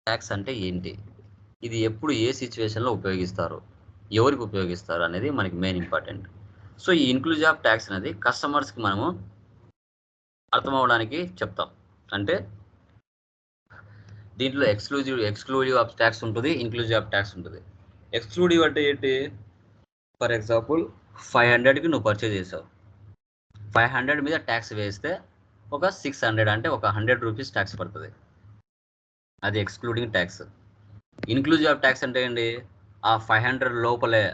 Tax అంటే ఏంటి, ఇది ఎప్పుడు ఏ సిచ్యువేషన్లో ఉపయోగిస్తారు, ఎవరికి ఉపయోగిస్తారు అనేది మనకి మెయిన్ ఇంపార్టెంట్. సో ఈ ఇన్క్లూజివ్ ఆఫ్ ట్యాక్స్ అనేది కస్టమర్స్కి మనము అర్థం అవ్వడానికి చెప్తాం. అంటే దీంట్లో ఎక్స్క్లూజివ్ ఆఫ్ ట్యాక్స్ ఉంటుంది, ఇంక్లూజివ్ ఆఫ్ ట్యాక్స్ ఉంటుంది. ఎక్స్క్లూజివ్ అంటే ఏంటి, ఫర్ ఎగ్జాంపుల్ 500కి నువ్వు పర్చేజ్ చేసావు, 500 మీద ట్యాక్స్ వేస్తే ఒక 600 అంటే ఒక 100 రూపీస్ ట్యాక్స్ పడుతుంది, అది excluding tax. Inclusive of tax అంటే ఏంటి, ఆ 500 లోపలే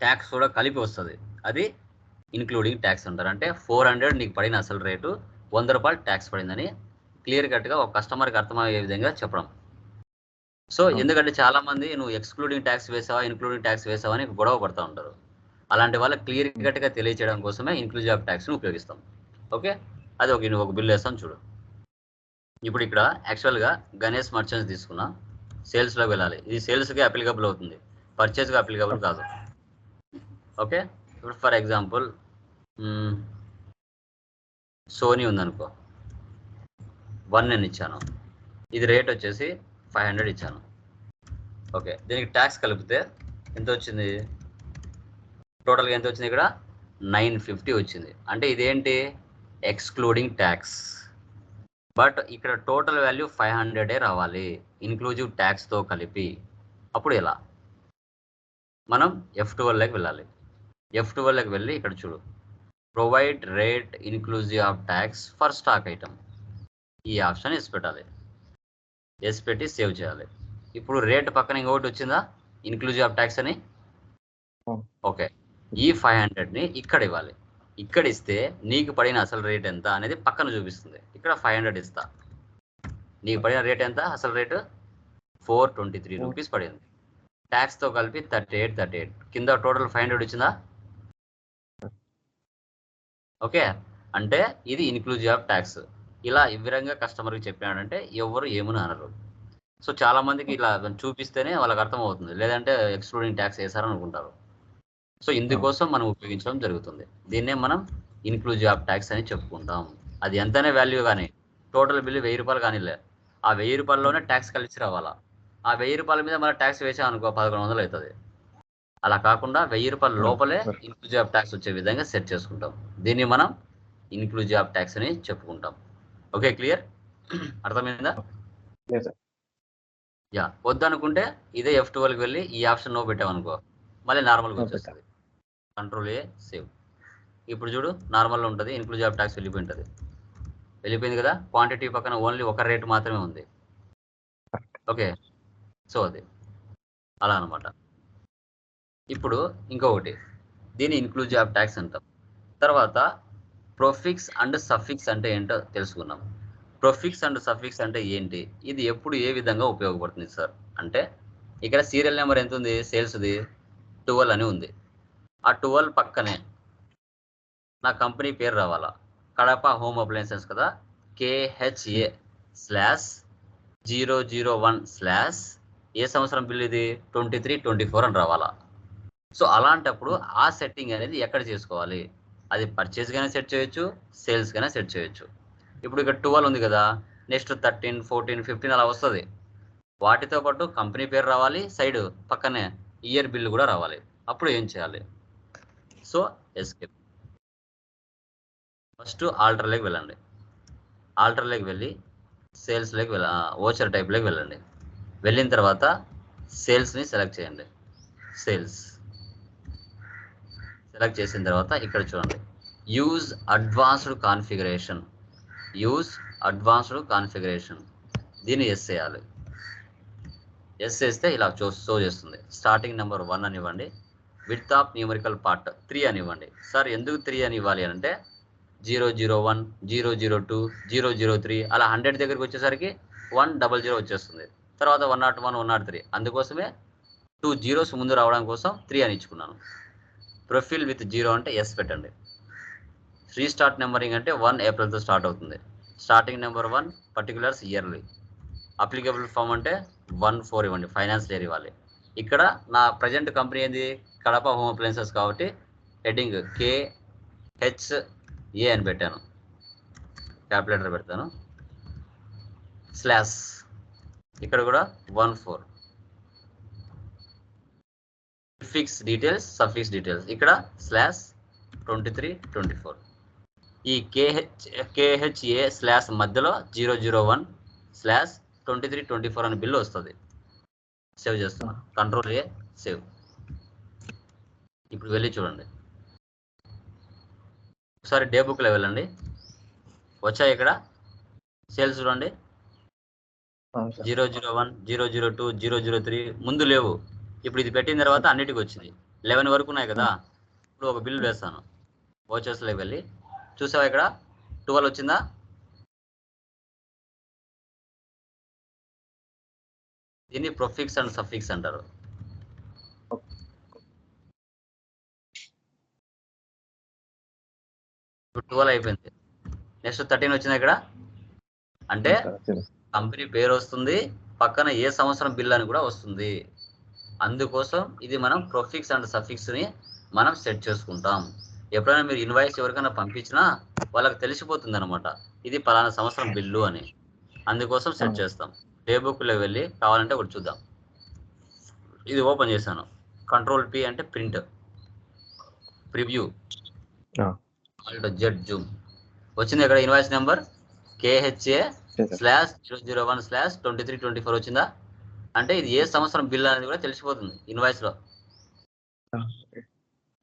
ట్యాక్స్ కూడా కలిపి వస్తుంది, అది ఇన్క్లూడింగ్ ట్యాక్స్ అంటారు. అంటే 400 నీకు పడిన అసలు రేటు 100 రూపాయలు ట్యాక్స్ పడిందని క్లియర్ కట్గా ఒక కస్టమర్కి అర్థమయ్యే విధంగా చెప్పడం. సో ఎందుకంటే చాలా మంది నువ్వు ఎక్స్క్లూడింగ్ ట్యాక్స్ వేసావా ఇన్క్లూడింగ్ ట్యాక్స్ వేసావా అని గొడవ పడుతూ ఉంటారు. అలాంటి వాళ్ళకి క్లియర్ కట్గా తెలియచేయడం కోసమే ఇన్క్లూజివ్ ఆఫ్ ట్యాక్స్ని ఉపయోగిస్తాం. ఓకే, అది ఒక బిల్ వేస్తాం చూడు. ఇప్పుడు ఇక్కడ యాక్చువల్గా గణేష్ మర్చెంట్స్ తీసుకున్నా, సేల్స్లోకి వెళ్ళాలి, ఇది సేల్స్కి అప్లికబుల్ అవుతుంది, పర్చేస్గా అప్లికబుల్ కాదు. ఓకే, ఇప్పుడు ఫర్ ఎగ్జాంపుల్ సోనీ ఉందనుకో, 1 నేను ఇచ్చాను, ఇది రేట్ వచ్చేసి 500 ఇచ్చాను. ఓకే, దీనికి ట్యాక్స్ కలిపితే ఎంత వచ్చింది, టోటల్గా ఎంత వచ్చింది, ఇక్కడ 950 వచ్చింది. అంటే ఇదేంటి, ఎక్స్క్లూడింగ్ ట్యాక్స్. బట్ ఇక్కడ టోటల్ వాల్యూ 500 రావాలి ఇన్క్లూజివ్ ట్యాక్స్తో కలిపి. అప్పుడు ఎలా, మనం F12లోకి వెళ్ళాలి. F12లోకి వెళ్ళి ఇక్కడ చూడు, provide rate inclusive of tax for stock item, ఈ ఆప్షన్ ఎస్ పెట్టాలి. ఎస్ పెట్టి సేవ్ చేయాలి. ఇప్పుడు రేట్ పక్కన ఇంకొకటి వచ్చిందా, ఇన్క్లూజివ్ ఆఫ్ ట్యాక్స్ అని. ఓకే, ఈ 500ని ఇక్కడ ఇవ్వాలి. ఇక్కడ ఇస్తే నీకు పడిన అసలు రేట్ ఎంత అనేది పక్కన చూపిస్తుంది. ఇక్కడ 500 ఇస్తా, నీకు పడిన రేట్ ఎంత, అసలు రేటు 423 రూపీస్ పడింది, ట్యాక్స్తో కలిపి 38 కింద టోటల్ 500 వచ్చిందా. ఓకే, అంటే ఇది ఇన్క్లూజివ్ ఆఫ్ ట్యాక్స్. ఇలా వివరంగా కస్టమర్కి చెప్పినాడంటే ఎవరు ఏమని అనరు. సో చాలా మందికి ఇలా చూపిస్తేనే వాళ్ళకి అర్థమవుతుంది, లేదంటే ఎక్స్క్లూడింగ్ ట్యాక్స్ వేసారని అనుకుంటారు. సో ఇందుకోసం మనం ఉపయోగించడం జరుగుతుంది. దీన్నే మనం ఇన్క్లూజివ్ ఆఫ్ ట్యాక్స్ అని చెప్పుకుంటాం. అది ఎంతనే వాల్యూ కానీ, టోటల్ బిల్లు 1000 రూపాయలు కానీలే, ఆ 1000 రూపాయల్లోనే ట్యాక్స్ కలిసి రావాలా. ఆ 1000 రూపాయల మీద మన ట్యాక్స్ వేసాం అనుకో 1100 అవుతుంది. అలా కాకుండా 1000 రూపాయల లోపలే ఇన్క్లూజివ్ ఆఫ్ ట్యాక్స్ వచ్చే విధంగా సెట్ చేసుకుంటాం. దీన్ని మనం ఇన్క్లూజివ్ ఆఫ్ ట్యాక్స్ అని చెప్పుకుంటాం. ఓకే, క్లియర్, అర్థమైందా? యా, వద్దనుకుంటే ఇదే F12కి వెళ్ళి ఈ ఆప్షన్ నో పెట్టామనుకో మళ్ళీ నార్మల్గా వచ్చేస్తుంది. Control A save. ఇప్పుడు చూడు నార్మల్లో ఉంటుంది, ఇన్క్లూజివ్ ఆఫ్ ట్యాక్స్ వెళ్ళిపోయింది కదా. క్వాంటిటీ పక్కన ఓన్లీ ఒక రేటు మాత్రమే ఉంది. ఓకే, సో అది అలా అనమాట. ఇప్పుడు ఇంకొకటి, దీన్ని ఇన్క్లూజివ్ ఆఫ్ ట్యాక్స్ అంటాం. తర్వాత ప్రొఫిక్స్ అండ్ సఫిక్స్ అంటే ఏంటో తెలుసుకున్నాం. ప్రొఫిక్స్ అండ్ సఫిక్స్ అంటే ఏంటి, ఇది ఎప్పుడు ఏ విధంగా ఉపయోగపడుతుంది సార్ అంటే, ఇక్కడ సీరియల్ నెంబర్ ఎంత ఉంది, సేల్స్ది 12 అని ఉంది. ఆ 12 పక్కనే నా కంపెనీ పేరు రావాలా, కడప హోమ్ అప్లయన్సెస్ కదా, KHA/001/ ఏ సంవత్సరం బిల్ ఇది 23-24 అని రావాలా. సో అలాంటప్పుడు ఆ సెట్టింగ్ అనేది ఎక్కడ చేసుకోవాలి, అది పర్చేస్ గానే సెట్ చేయొచ్చు, సేల్స్ గానే సెట్ చేయొచ్చు. ఇప్పుడు ఇక్కడ 12 ఉంది కదా, నెక్స్ట్ 13, 14, 15 అలా వస్తుంది. వాటితో పాటు కంపెనీ పేరు రావాలి, సైడ్ పక్కనే ఇయర్ బిల్ కూడా రావాలి. అప్పుడు ఏం చేయాలి, సో ఎస్కేప్. ఫస్ట్ ఆల్టర్లోకి వెళ్ళండి, ఆల్టర్లోకి వెళ్ళి సేల్స్లోకి ఓచర్ టైప్లోకి వెళ్ళండి. వెళ్ళిన తర్వాత సేల్స్ని సెలెక్ట్ చేయండి. సేల్స్ సెలెక్ట్ చేసిన తర్వాత ఇక్కడ చూడండి, యూజ్ అడ్వాన్స్డ్ కాన్ఫిగరేషన్, దీన్ని ఎస్ చేయాలి. ఎస్ చేస్తే ఇలా షో చేస్తుంది. స్టార్టింగ్ నెంబర్ 1 అని ఇవ్వండి, విడ్త్ ఆఫ్ న్యూమరికల్ పార్ట్ 3 అని ఇవ్వండి. సార్ ఎందుకు 3 అని ఇవ్వాలి అంటే 001, 002, 003 అలా 100 దగ్గరికి వచ్చేసరికి 100 వచ్చేస్తుంది, తర్వాత 101, 103. అందుకోసమే 2 zeros ముందు రావడం కోసం 3 అని ఇచ్చుకున్నాను. ప్రొఫైల్ విత్ 0 అంటే ఎస్ పెట్టండి. రీస్టార్ట్ నెంబరింగ్ అంటే 1 ఏప్రిల్తో స్టార్ట్ అవుతుంది. Starting number 1, particulars yearly. Applicable form అంటే 1/4 ఇవ్వండి, ఫైనాన్స్ ఇయర్ ఇవ్వాలి. ఇక్కడ నా ప్రజెంట్ కంపెనీ ఏంది, కడప హోమ్ అప్లయన్సెస్ కాబట్టి హెడ్డింగ్ KHA అని పెట్టాను, క్యాల్కులేటర్ పెడతాను, ఇక్కడ కూడా 14 ప్రిఫిక్స్ డీటెయిల్స్ సఫిక్స్ డీటెయిల్స్ ఇక్కడ స్లాష్ 2324 ఈ KHA స్లాష్ మధ్యలో 001 స్లాష్ 2324 అనే బిల్లు వస్తుంది. సేవ్ చేస్తున్నా కంట్రోల్ A సేవ్. ఇప్పుడు వెళ్ళి చూడండి ఒకసారి డే బుక్లో వెళ్ళండి. వచ్చాయి ఇక్కడ సేల్స్ చూడండి 001 002 003 ముందు లేవు. ఇప్పుడు ఇది పెట్టిన తర్వాత అన్నిటికి వచ్చింది 11 వరకు ఉన్నాయి కదా. ఇప్పుడు ఒక బిల్ వేస్తాను వోచర్స్లోకి వెళ్ళి చూసావా ఇక్కడ 12 వచ్చిందా. దీన్ని ప్రొఫిక్స్ అండ్ సఫిక్స్ అంటారు. ఇప్పుడు 12 అయిపోయింది. నెక్స్ట్ 13 వచ్చింది ఇక్కడ అంటే కంపెనీ పేరు వస్తుంది పక్కన ఏ సంవత్సరం బిల్ అని కూడా వస్తుంది. అందుకోసం ఇది మనం ప్రొఫిక్స్ అండ్ సఫిక్స్ ని మనం సెట్ చేసుకుంటాం. ఎప్పుడైనా మీరు ఇన్వాయిస్ ఎవరికైనా పంపించినా వాళ్ళకి తెలిసిపోతుంది అనమాట ఇది పలానా సంవత్సరం బిల్లు అని. అందుకోసం సెట్ చేస్తాం. డే బుక్లో వెళ్ళి కావాలంటే ఒకటి చూద్దాం. ఇది ఓపెన్ చేశాను కంట్రోల్ P అంటే ప్రింట్ ప్రివ్యూ జెడ్ జూమ్ వచ్చింది. ఇక్కడ ఇన్వాయిస్ నెంబర్ KHA /001/2324 వచ్చిందా అంటే ఇది ఏ సంవత్సరం బిల్ అనేది కూడా తెలిసిపోతుంది ఇన్వాయిస్ లో.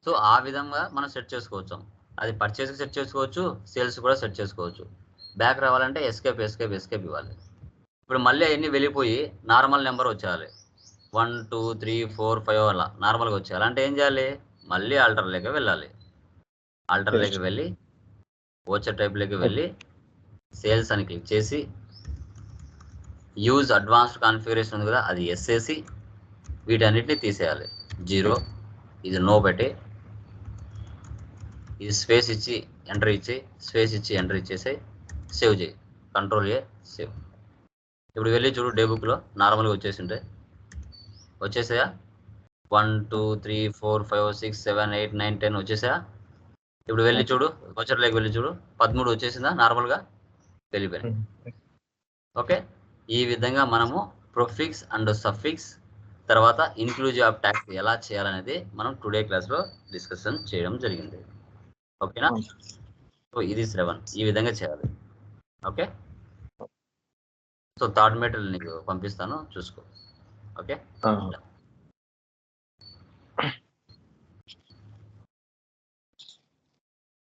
సో ఆ విధంగా మనం సెట్ చేసుకోవచ్చు. అది పర్చేస్ కి సెట్ చేసుకోవచ్చు, సేల్స్ కూడా సెట్ చేసుకోవచ్చు. బ్యాక్ రావాలంటే ఎస్కేప్ ఇవ్వాలి. ఇప్పుడు మళ్ళీ అవన్నీ వెళ్ళిపోయి నార్మల్ నెంబర్ వచ్చేయాలి 1 2 3 4 5 అలా నార్మల్గా వచ్చేయాలి. అంటే ఏం చేయాలి మళ్ళీ ఆల్టర్లోకి వెళ్ళాలి. ఆల్టర్లోకి వెళ్ళి వోచర్ టైప్లోకి వెళ్ళి సేల్స్ అని క్లిక్ చేసి యూజ్ అడ్వాన్స్డ్ కాన్ఫిగరేషన్ ఉంది కదా అది ఎస్ఏసి వీటన్నిటిని తీసేయాలి. 0 ఇది నో పెట్టి ఇది స్పేస్ ఇచ్చి ఎంటర్ ఇచ్చి స్పేస్ ఇచ్చి ఎంటర్ ఇచ్చేసి సేవ్ చేయి కంట్రోల్ A సేవ్. ఇప్పుడు వెళ్ళి చూడు డే బుక్లో నార్మల్గా వచ్చేసాయా 1 2 3 4 5 6 7 8 9 10 వచ్చేసాయా. ఇప్పుడు వెళ్ళి చూడు వోచర్లోకి వెళ్ళి చూడు 13 వచ్చేసిందా నార్మల్గా వెళ్ళిపోయాయి. ఓకే ఈ విధంగా మనము ప్రొఫిక్స్ అండ్ సఫిక్స్ తర్వాత ఇన్క్లూజివ్ ఆఫ్ ట్యాక్స్ ఎలా చేయాలనేది మనం టుడే క్లాస్లో డిస్కషన్ చేయడం జరిగింది. ఓకేనా. సో ఇది శ్రవణ్ ఈ విధంగా చేయాలి. ఓకే సో థర్డ్ మెటీరియల్ నీకు పంపిస్తాను చూసుకో. ఓకే